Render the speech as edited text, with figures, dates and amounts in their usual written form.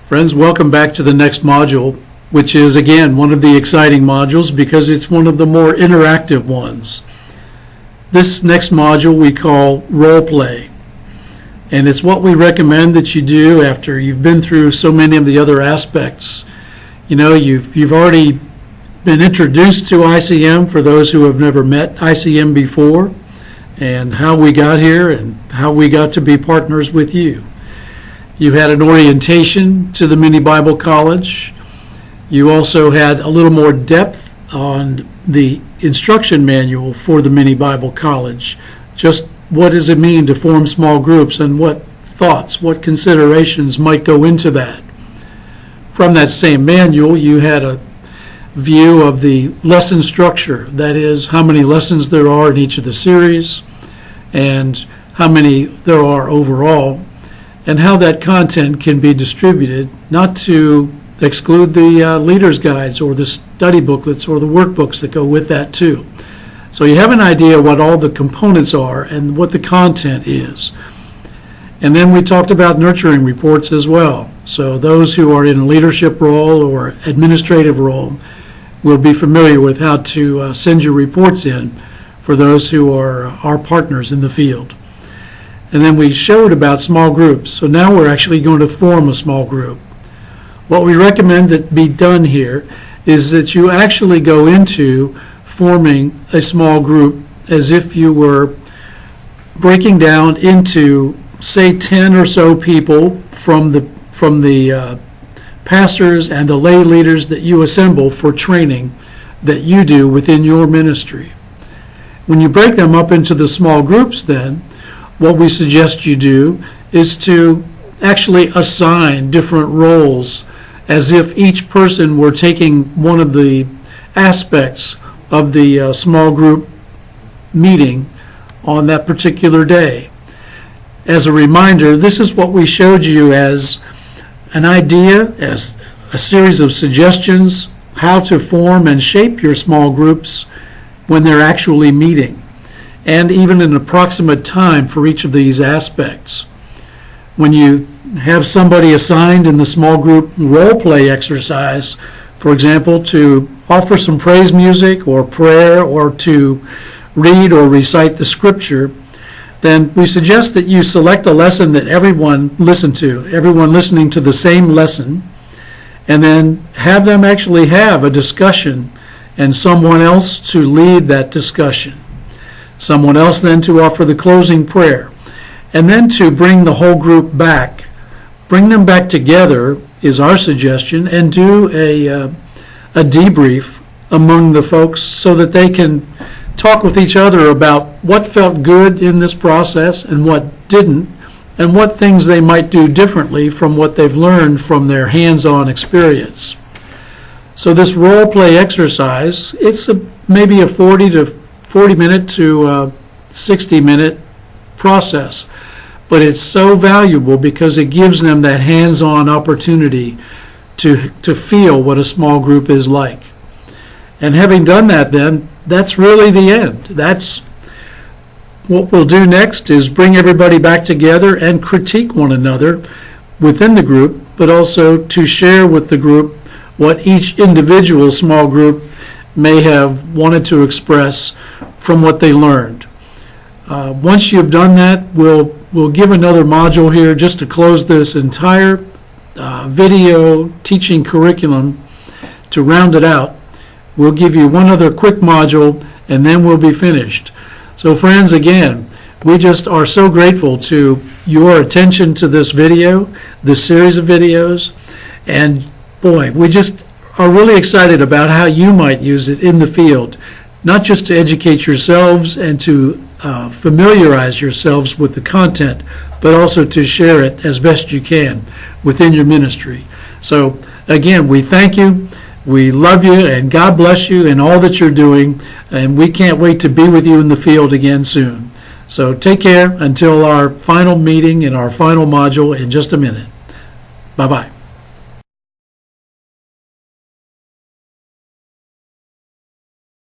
Friends, welcome back to the next module, which is, again, one of the exciting modules because it's one of the more interactive ones. This next module we call role play, and it's what we recommend that you do after you've been through so many of the other aspects. You know, you've already been introduced to ICM for those who have never met ICM before, and how we got here and how we got to be partners with you. You had an orientation to the Mini Bible College. You also had a little more depth on the instruction manual for the Mini Bible College. Just what does it mean to form small groups and what thoughts, what considerations might go into that. From that same manual, you had a view of the lesson structure, that is, how many lessons there are in each of the series and how many there are overall, and how that content can be distributed, not to exclude the leader's guides or the study booklets or the workbooks that go with that too. So you have an idea what all the components are and what the content is. And then we talked about nurturing reports as well. So those who are in a leadership role or administrative role will be familiar with how to send your reports in for those who are our partners in the field. And then we showed about small groups. So now we're actually going to form a small group. What we recommend that be done here is that you actually go into forming a small group as if you were breaking down into, say, 10 or so people from the pastors and the lay leaders that you assemble for training that you do within your ministry. When you break them up into the small groups, then what we suggest you do is to actually assign different roles as if each person were taking one of the aspects of the small group meeting on that particular day. As a reminder, this is what we showed you as an idea, as a series of suggestions, how to form and shape your small groups when they're actually meeting, and even an approximate time for each of these aspects. When you have somebody assigned in the small group role play exercise, for example, to offer some praise music or prayer or to read or recite the scripture, then we suggest that you select a lesson that everyone listened to, everyone listening to the same lesson, and then have them actually have a discussion and someone else to lead that discussion. Someone else then to offer the closing prayer, and then to bring the whole group back. Bring them back together is our suggestion, and do a debrief among the folks so that they can talk with each other about what felt good in this process and what didn't, and what things they might do differently from what they've learned from their hands-on experience. So this role play exercise, it's maybe a 40 minute to 60 minute process, but it's so valuable because it gives them that hands-on opportunity to feel what a small group is like. And having done that, then that's really the end. That's what we'll do next, is bring everybody back together and critique one another within the group, but also to share with the group what each individual small group may have wanted to express from what they learned. Once you've done that, we'll give another module here just to close this entire video teaching curriculum. To round it out, we'll give you one other quick module and then we'll be finished. So friends, again, we just are so grateful to your attention to this video, this series of videos, and boy, we just are really excited about how you might use it in the field, not just to educate yourselves and to familiarize yourselves with the content, but also to share it as best you can within your ministry. So again, we thank you, we love you, and God bless you in all that you're doing, and we can't wait to be with you in the field again soon. So take care until our final meeting and our final module in just a minute. Bye-bye.